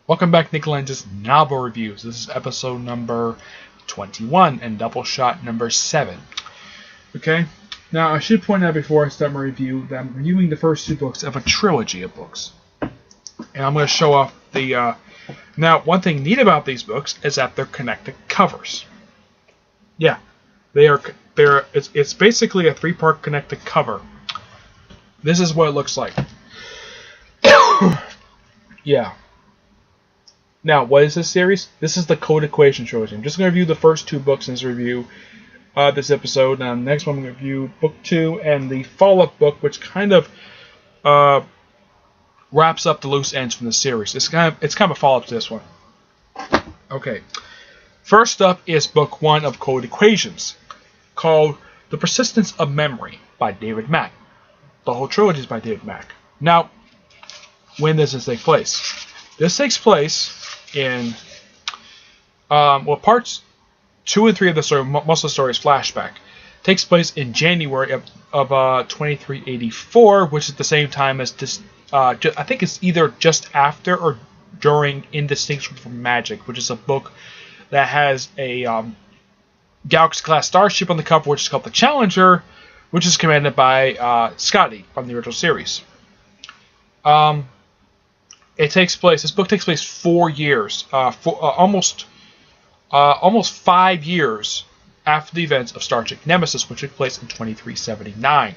Welcome back to Lenz's novel reviews. This is episode number 21 and Doubleshot number 7. Okay, now I should point out before I start my review that I'm reviewing the first two books of a trilogy of books. And I'm going to show off the... Now, one thing neat about these books is that they're connected covers. Yeah, it's basically a 3-part connected cover. This is what it looks like. Yeah. Now, what is this series? This is the Code Equation trilogy. I'm just going to review the first two books in this review, this episode. Now, the next one I'm going to review book 2 and the follow-up book, which kind of wraps up the loose ends from the series. It's kind of a follow-up to this one. Okay. First up is book 1 of Code Equations, called The Persistence of Memory by David Mack. The whole trilogy is by David Mack. Now, when does this take place? This takes place in, parts 2 and 3 of the story, most of the story is flashback. Takes place in January of 2384, which is the same time as this, I think it's either just after or during In Distinction from Magic, which is a book that has a Galaxy-class starship on the cover, which is called the Challenger, which is commanded by Scotty from the original series. This book takes place 4 years, almost 5 years after the events of Star Trek Nemesis, which took place in 2379.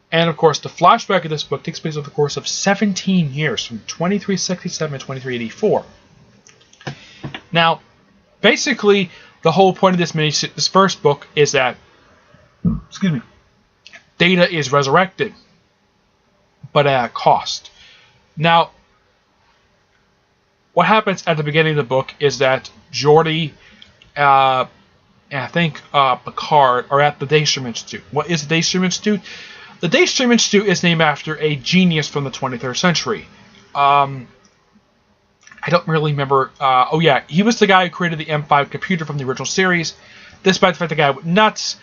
And of course, the flashback of this book takes place over the course of 17 years, from 2367 to 2384. Now, basically, the whole point of this first book is that, Data is resurrected, but at a cost. Now, what happens at the beginning of the book is that Geordi and I think Picard are at the Daystream Institute. What is the Daystream Institute? The Daystream Institute is named after a genius from the 23rd century. I don't really remember. He was the guy who created the M5 computer from the original series. Despite the fact the guy went nuts,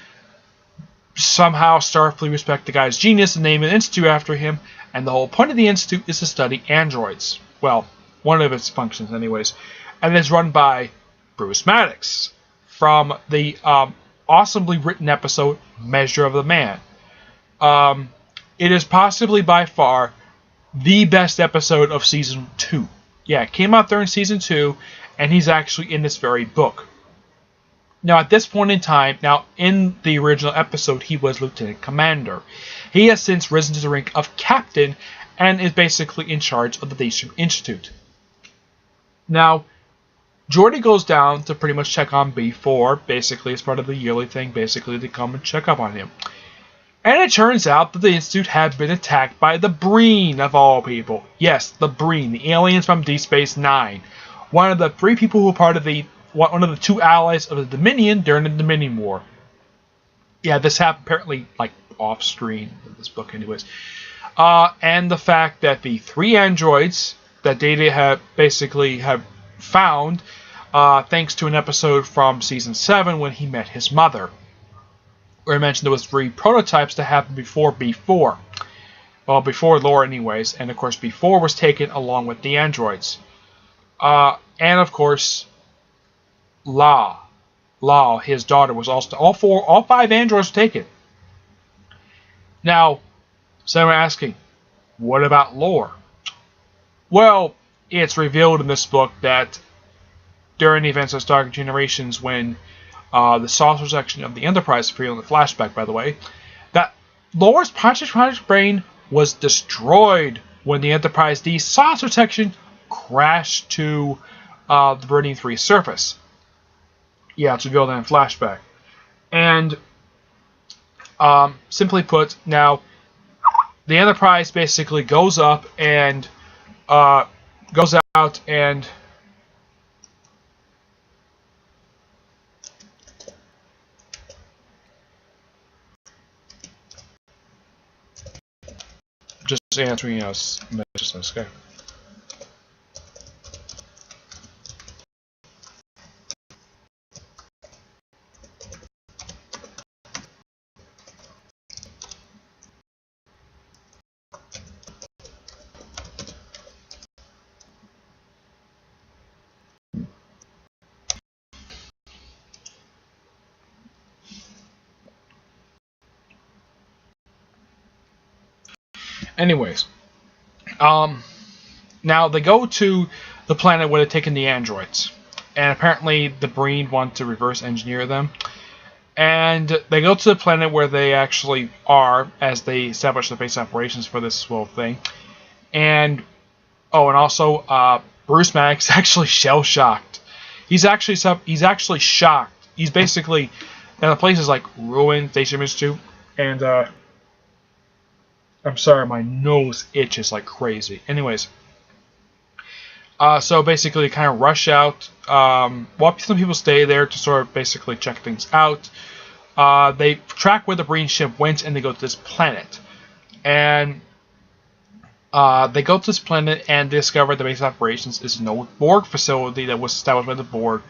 somehow Starfleet respect the guy's genius and name an institute after him. And the whole point of the institute is to study androids. Well, one of its functions, anyways. And it's run by Bruce Maddox from the awesomely written episode Measure of the Man. It is possibly by far the best episode of season 2. Yeah, it came out during season 2, and he's actually in this very book. Now, at this point in time, in the original episode, he was Lieutenant Commander. He has since risen to the rank of Captain and is basically in charge of the Daystream Institute. Now, Geordi goes down to pretty much check on B4, basically as part of the yearly thing, basically to come and check up on him. And it turns out that the Institute had been attacked by the Breen, of all people. Yes, the Breen, the aliens from Deep Space Nine. One of the 3 people who were part of one of the 2 allies of the Dominion during the Dominion War. Yeah, this happened apparently off screen in this book anyways. And the fact that the 3 androids that Data have found thanks to an episode from season 7 when he met his mother. Where I mentioned there was 3 prototypes that happened before B4. Well, before lore anyways, and of course B4 was taken along with the androids. And of course La, his daughter, was also all 5 androids were taken. Now, some are asking, what about lore? Well, it's revealed in this book that during the events of Star Trek Generations, when the saucer section of the Enterprise, for you in the flashback, by the way, that Lore's Project Brain was destroyed when the Enterprise D saucer section crashed to the Viridian 3 surface. Yeah, it's revealed in flashback. And simply put, now the Enterprise basically goes up and goes out and just answering us messages, okay? Anyways, now they go to the planet where they're taking the androids, and apparently the Breen want to reverse engineer them. And they go to the planet where they actually are, as they establish the base operations for this whole thing. And also Bruce Maddox is actually shell shocked. He's actually shocked. He's basically, and the place is like ruined. Station Institute, and I'm sorry, my nose itches like crazy. Anyways, so basically, kind of rush out. While some people stay there to sort of basically check things out. They track where the Breen ship went, and they go to this planet. And they go to this planet and discover the base of operations is an old Borg facility that was established by the Borg.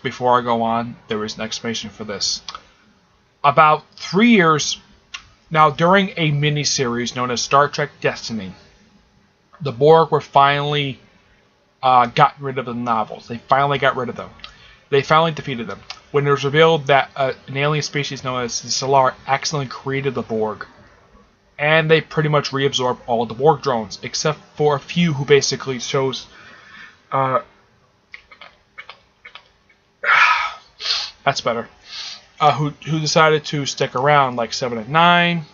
Before I go on, there is an explanation for this. About 3 years now, during a miniseries known as Star Trek Destiny, the Borg were finally got rid of the novels. They finally got rid of them. They finally defeated them. When it was revealed that an alien species known as the Solar accidentally created the Borg. And they pretty much reabsorbed all the Borg drones, except for a few who basically chose... that's better. Who decided to stick around, like 7 and 9.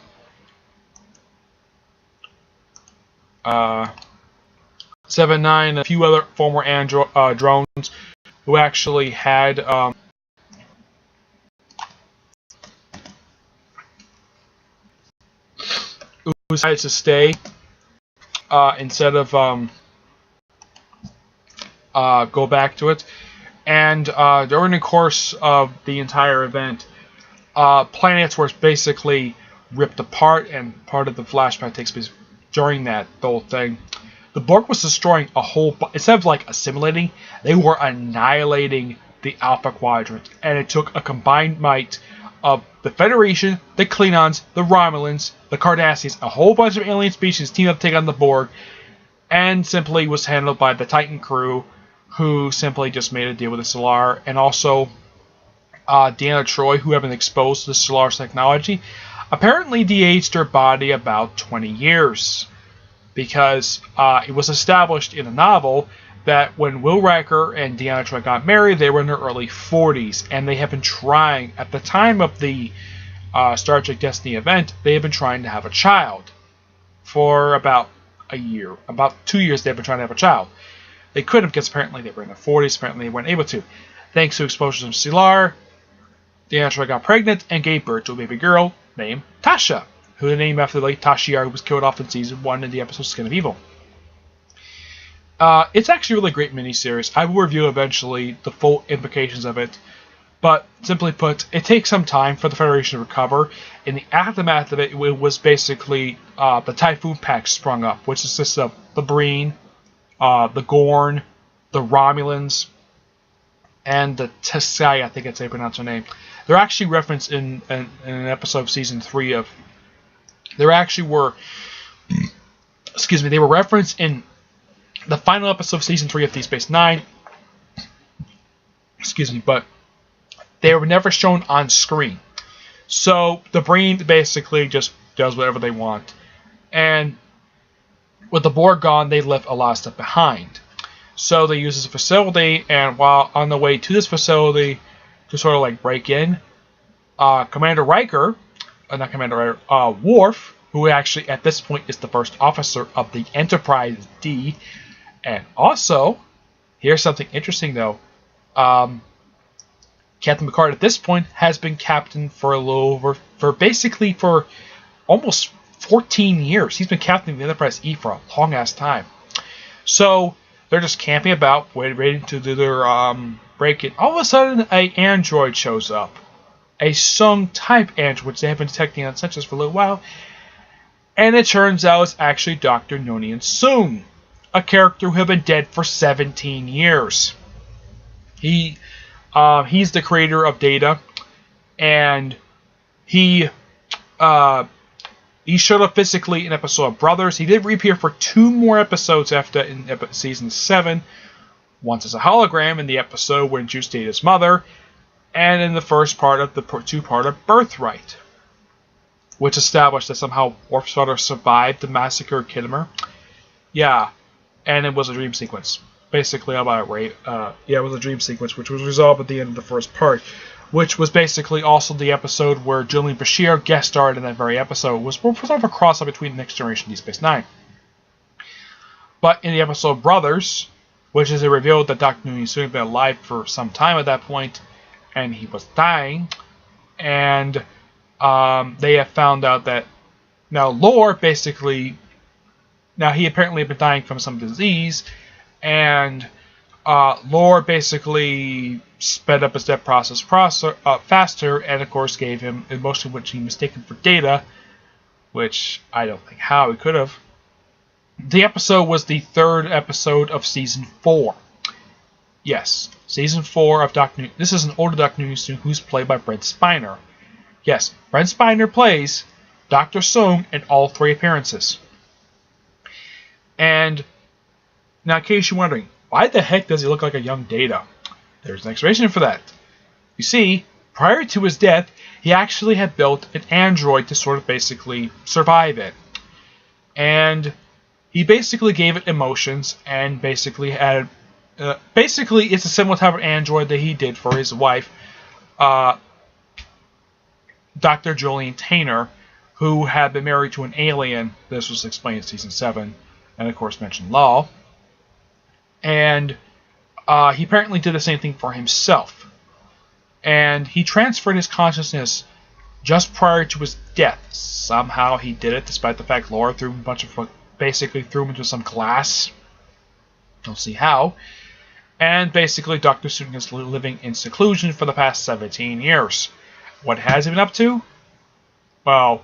7, 9, and a few other former drones who actually had... who decided to stay instead of go back to it. And during the course of the entire event, planets were basically ripped apart, and part of the flashback takes place during the whole thing. The Borg was destroying a whole... instead of like assimilating, they were annihilating the Alpha Quadrant. And it took a combined might of the Federation, the Klingons, the Romulans, the Cardassians, a whole bunch of alien species teamed up to take on the Borg, and simply was handled by the Titan crew, who simply just made a deal with the Solar, and also Deanna Troi, who have been exposed to the Solar's technology, apparently de-aged her body about 20 years, because it was established in a novel that when Will Riker and Deanna Troi got married, they were in their early 40s, and they have been trying, at the time of the Star Trek Destiny event, they have been trying to have a child for about a year. About 2 years they've been trying to have a child. They couldn't, because apparently they were in their 40s, apparently they weren't able to. Thanks to exposures from Solar, Deanna Troi got pregnant and gave birth to a baby girl named Tasha, who they named after the late Tasha Yar, who was killed off in Season 1 in the episode Skin of Evil. It's actually a really great miniseries. I will review eventually the full implications of it, but simply put, it takes some time for the Federation to recover. In the aftermath of it, it was basically the Typhoon Pact sprung up, which consists of the Breen, the Gorn, the Romulans, and the Tesai, I think that's how you pronounce her name. They're actually referenced in an episode of Season 3 of... There actually were... excuse me, they were referenced in the final episode of Season 3 of Deep Space Nine. Excuse me, but they were never shown on screen. So the Breen basically just does whatever they want. And with the Borg gone, they left a lot of stuff behind. So they use this facility, and while on the way to this facility to sort of like break in, Commander Riker, not Commander Riker, Worf, who actually at this point is the first officer of the Enterprise D, and also, here's something interesting though, Captain Picard at this point has been captain for a little over, for almost 14 years. He's been captain of the Enterprise E for a long ass time. So they're just camping about, waiting to do their break-in. All of a sudden, an android shows up. A Sung-type android, which they have been detecting on sensors for a little while. And it turns out it's actually Dr. Nonian Soong, a character who had been dead for 17 years. He's the creator of Data, and he showed up physically in episode of Brothers. He did reappear for 2 more episodes after in season 7. Once as a hologram in the episode where Juice dated his mother, and in the first part of the 2-parter Birthright. which established that somehow Worf's father survived the massacre of Kittimer. Yeah, and it was a dream sequence. Basically, it was a dream sequence, which was resolved at the end of the first part, which was basically also the episode where Julian Bashir guest starred in that very episode. It was sort of a cross-up between Next Generation and Deep Space Nine. But in the episode Brothers, which is revealed that Dr. Newton's had been alive for some time at that point, and he was dying, and they have found out that now Lore basically, now he apparently had been dying from some disease, and Lore basically sped up his death process faster, and of course gave him emotion which he mistaken for Data, which I don't think how he could have. The episode was the third episode of Season 4. Yes, Season 4 of Dr. Newton. This is an older Dr. Newton who's played by Brent Spiner. Yes, Brent Spiner plays Dr. Soong in all 3 appearances. And now, in case you're wondering, why the heck does he look like a young Data? There's an explanation for that. You see, prior to his death, he actually had built an android to sort of basically survive it. And he basically gave it emotions and basically had... basically, it's a similar type of android that he did for his wife, Dr. Julian Tainer, who had been married to an alien. This was explained in Season 7, and of course mentioned Law. And he apparently did the same thing for himself. And he transferred his consciousness just prior to his death. Somehow he did it, despite the fact Laura threw him basically threw him into some glass. Don't see how. And basically Dr. Soong is living in seclusion for the past 17 years. What has he been up to? Well,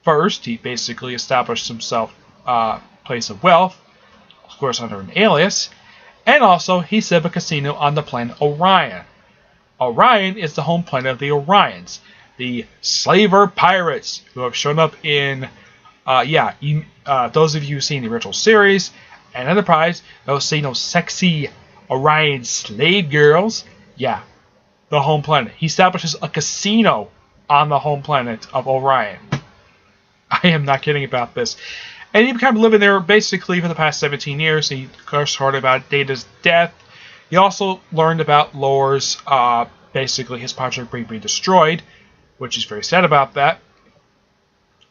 first he basically established himself a place of wealth, of course under an alias, and also he set up a casino on the planet Orion. Orion is the home planet of the Orions, the slaver pirates who have shown up in, those of you who've seen the original series and Enterprise, those see no sexy Orion slave girls. Yeah, the home planet. He establishes a casino on the home planet of Orion. I am not kidding about this. And he began living there basically for the past 17 years. He, of course, heard about Data's death. He also learned about Lore's, basically his project being destroyed, which he's very sad about that.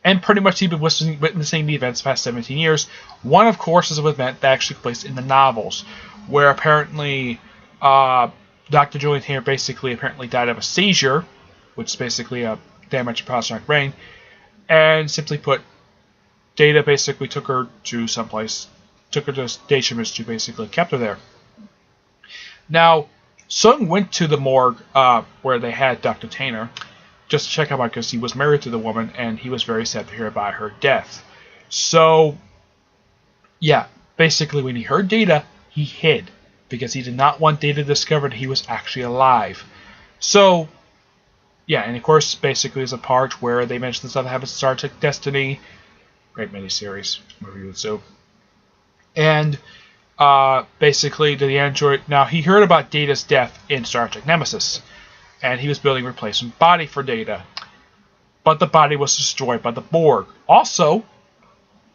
And pretty much he's been witnessing the events the past 17 years. One, of course, is an event that actually took place in the novels, where apparently Dr. Julian Tainer basically apparently died of a seizure, which is basically a damage to prosthetic brain, and simply put, Data basically took her to Dacia to basically kept her there. Now, Soong went to the morgue where they had Dr. Tainer just to check out because he was married to the woman and he was very sad to hear about her death. So, yeah, basically when he heard Data, he hid because he did not want Data to discover that he was actually alive. So, yeah, and of course, basically there's a part where they mention the stuff that happens in Star Trek Destiny. Great miniseries review. So, and basically the android. Now he heard about Data's death in Star Trek Nemesis, and he was building a replacement body for Data, but the body was destroyed by the Borg. Also,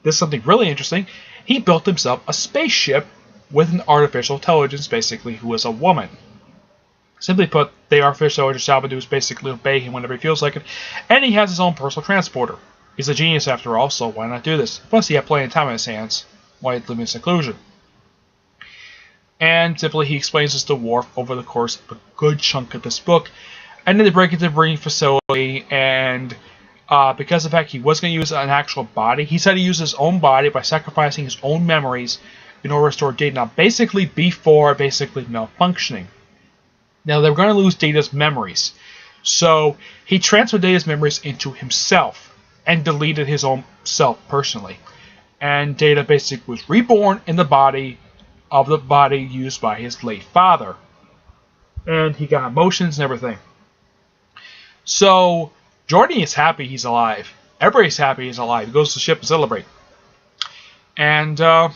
this is something really interesting. He built himself a spaceship with an artificial intelligence, basically, who was a woman. Simply put, the artificial intelligence job to do is basically obey him whenever he feels like it, and he has his own personal transporter. He's a genius after all, so why not do this? Plus, he had plenty of time in his hands while he's living in seclusion. And simply, he explains this to Worf over the course of a good chunk of this book. And then they break into the breeding facility, and because of the fact he was going to use an actual body, he said he used his own body by sacrificing his own memories in order to restore Data. Now, basically, before malfunctioning. Now, they were going to lose Data's memories. So, he transferred Data's memories into himself and deleted his own self personally. And Data basically was reborn in the body of the body used by his late father. And he got emotions and everything. So, Geordi is happy he's alive. Everybody's happy he's alive. He goes to the ship to celebrate. And, of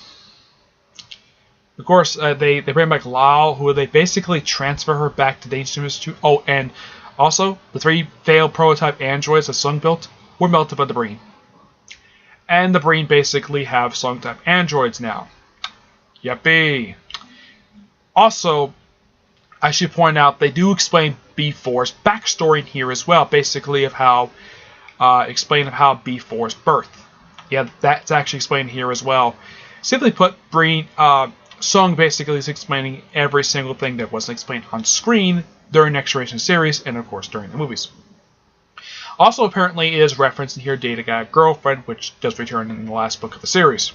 course, they bring back Lau, who they basically transfer her back to the Danger Institute. Oh, and also, the 3 failed prototype androids that Soong built, were melted by the Breen. And the Breen basically have Song-type androids now. Yippee! Also, I should point out they do explain B4's backstory here as well, basically of how explain of how B4's birth. Yeah, that's actually explained here as well. Simply put, Breen Song basically is explaining every single thing that wasn't explained on screen during the Next Generation series, and of course during the movies. Also, apparently, is referenced in here Data got a girlfriend, which does return in the last book of the series.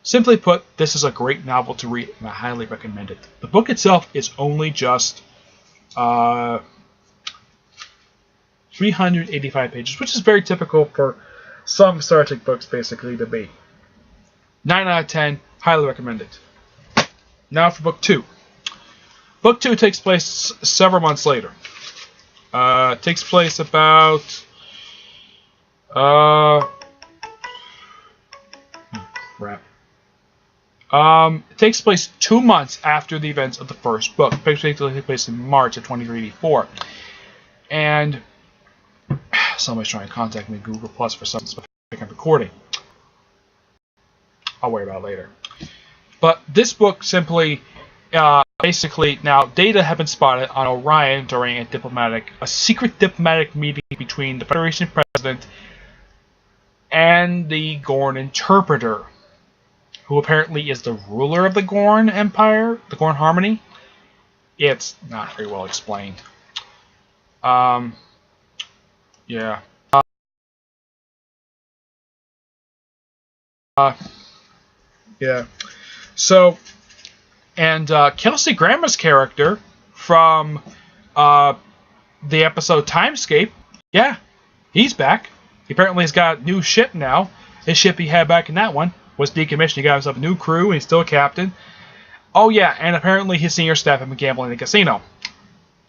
Simply put, this is a great novel to read, and I highly recommend it. The book itself is only just 385 pages, which is very typical for some Star Trek books, basically, to be. 9 out of 10, highly recommend it. Now for Book 2. Book 2 takes place several months later. It takes place about... it takes place 2 months after the events of the first book. It basically takes place in March of 2384. And somebody's trying to contact me Google Plus for something specific I'm recording. I'll worry about it later. But this book simply, basically, now Data had been spotted on Orion during a secret diplomatic meeting between the Federation president and the Gorn interpreter, who apparently is the ruler of the Gorn Empire, the Gorn Harmony. It's not very well explained. Yeah. Yeah. So, and Kelsey Grammer's character from the episode Timescape, yeah, he's back. He apparently has got a new ship now. His ship he had back in that one was decommissioned. He got himself a new crew, and he's still a captain. Oh yeah, and apparently his senior staff have been gambling in the casino.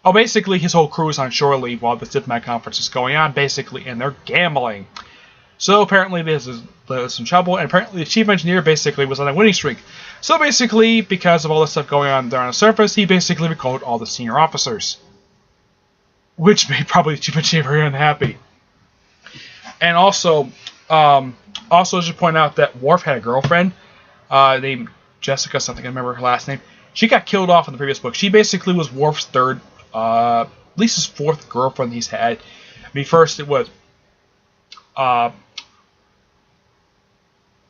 Oh, basically his whole crew is on shore leave while the diplomat conference is going on, basically, and they're gambling. So apparently there's some trouble, and apparently the chief engineer basically was on a winning streak. So basically, because of all this stuff going on there on the surface, he basically recalled all the senior officers. Which made probably the chief engineer very unhappy. And also, I should point out that Worf had a girlfriend named Jessica, something I remember her last name. She got killed off in the previous book. She basically was Worf's third, at least his fourth girlfriend he's had. I mean, first it was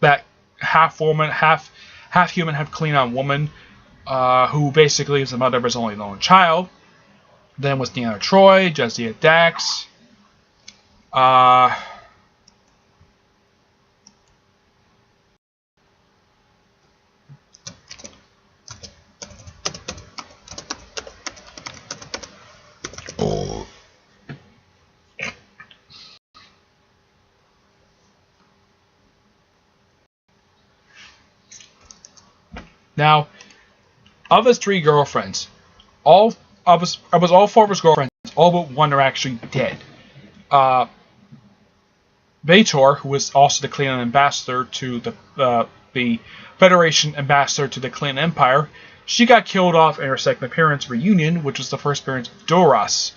that half woman, half human, half Klingon woman, who basically is the mother of his only known child. Then was Deanna Troi, Jadzia Dax. Now, of his 3 girlfriends, all four of his girlfriends, all but one are actually dead. Bator, who was also the Klingon ambassador to the Federation ambassador to the Klingon Empire, she got killed off in her second appearance, Reunion, which was the first appearance of Duras.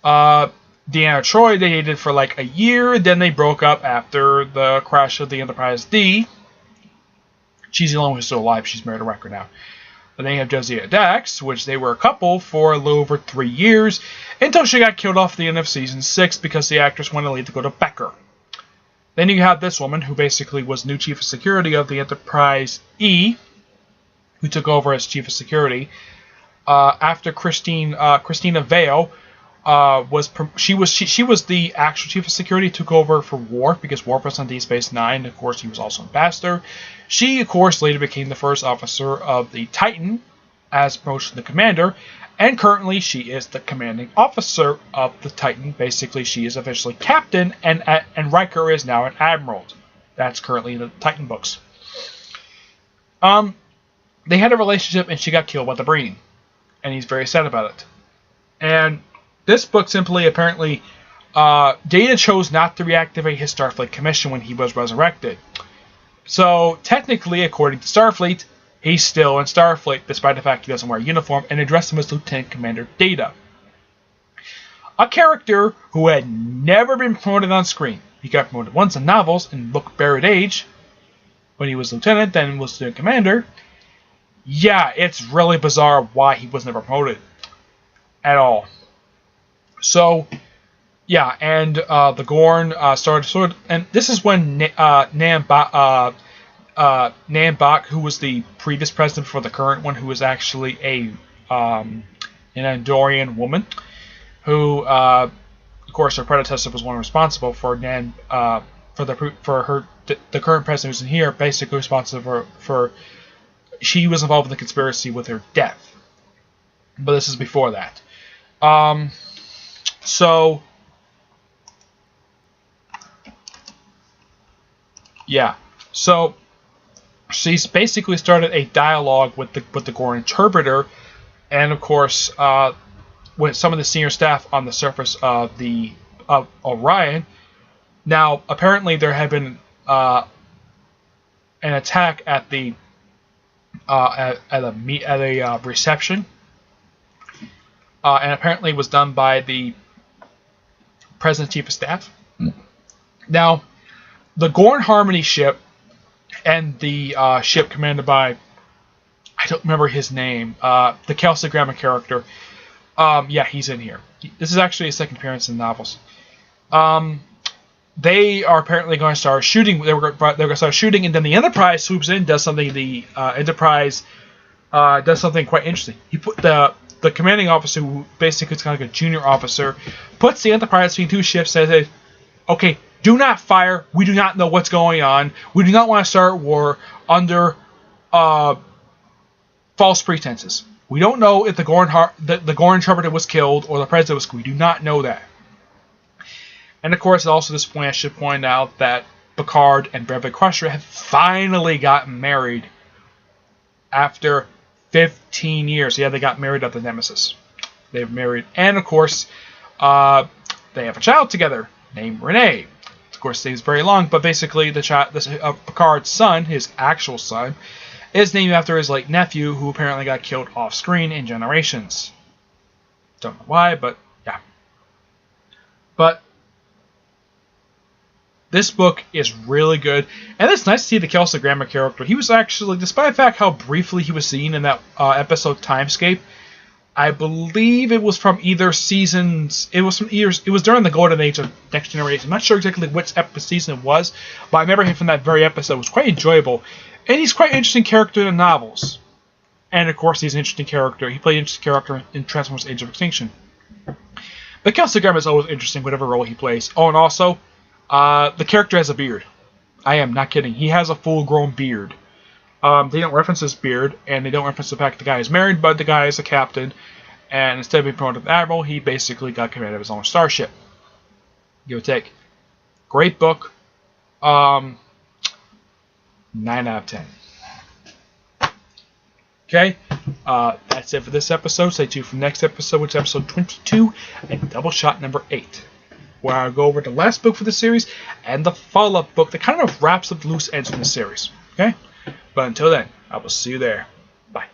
Deanna Troi, they dated for like a year, then they broke up after the crash of the Enterprise D. She's the only one who's still alive. She's married to Wrecker now. And then you have Jadzia Dax, which they were a couple for a little over 3 years, until she got killed off at the end of Season 6 because the actress wanted to leave to go to Becker. Then you have this woman, who basically was new Chief of Security of the Enterprise E, who took over as Chief of Security. After Christina Vale was the actual Chief of Security, took over for Worf because Worf was on Deep Space Nine. Of course, he was also ambassador. She, of course, later became the first officer of the Titan, as promotion to commander, and currently she is the commanding officer of the Titan. Basically, she is officially captain, and Riker is now an admiral. That's currently in the Titan books. They had a relationship, and she got killed by the Breen, and he's very sad about it. And this book simply, apparently, Data chose not to reactivate his Starfleet commission when he was resurrected. So, technically, according to Starfleet, he's still in Starfleet, despite the fact he doesn't wear a uniform, and addressed him as Lieutenant Commander Data. A character who had never been promoted on screen. He got promoted once in novels in Book Buried Age, when he was lieutenant, then was lieutenant commander. Yeah, it's really bizarre why he was never promoted at all. So, yeah, and the Gorn started and this is when Nam Bok, who was the previous president for the current one, who was actually an Andorian woman, who, of course, her predecessor was one responsible for the current president who's in here, basically responsible for she was involved in the conspiracy with her death. But this is before that. So, yeah. So, she's basically started a dialogue with the Gorn interpreter, and of course, with some of the senior staff on the surface of Orion. Now, apparently, there had been an attack at a reception, and apparently it was done by the President Chief of Staff. Now, the Gorn Harmony ship and the ship commanded by, I don't remember his name, the Kelsey Grammer character. Yeah, he's in here. This is actually his second appearance in the novels. They are apparently going to start shooting. They're going to start shooting, and then the Enterprise swoops in, does something. The Enterprise does something quite interesting. He put the commanding officer, who basically is kind of like a junior officer, puts the Enterprise between two ships, says, "Okay, do not fire. We do not know what's going on. We do not want to start war under false pretenses. We don't know if the Gorn interpreter was killed or the president was killed. We do not know that." And of course, also at this point, I should point out that Picard and Beverly Crusher have finally gotten married after 15 years. Yeah, they got married at the Nemesis. They've married, and of course, they have a child together named Renee. Of course, stays very long, but basically, Picard's son, his actual son, is named after his late nephew, who apparently got killed off screen in Generations. Don't know why, but yeah. But this book is really good, and it's nice to see the Kelsey Grammer character. He was actually, despite the fact how briefly he was seen in that episode Timescape, I believe it was from either seasons. It was during the golden age of Next Generation. I'm not sure exactly which season it was, but I remember him from that very episode. It was quite enjoyable, and he's quite an interesting character in the novels. And of course, he's an interesting character. He played an interesting character in Transformers: Age of Extinction. But Kelsey Grammer is always interesting, whatever role he plays. Oh, and also, the character has a beard. I am not kidding. He has a full-grown beard. They don't reference his beard, and they don't reference the fact the guy is married, but the guy is a captain. And instead of being promoted to admiral, he basically got command of his own starship. Give or take. Great book. 9 out of 10. Okay. That's it for this episode. Stay tuned for the next episode, which is episode 22 and Doubleshot number 8. Where I'll go over the last book for the series and the follow-up book that kind of wraps up the loose ends in the series. Okay? But until then, I will see you there. Bye.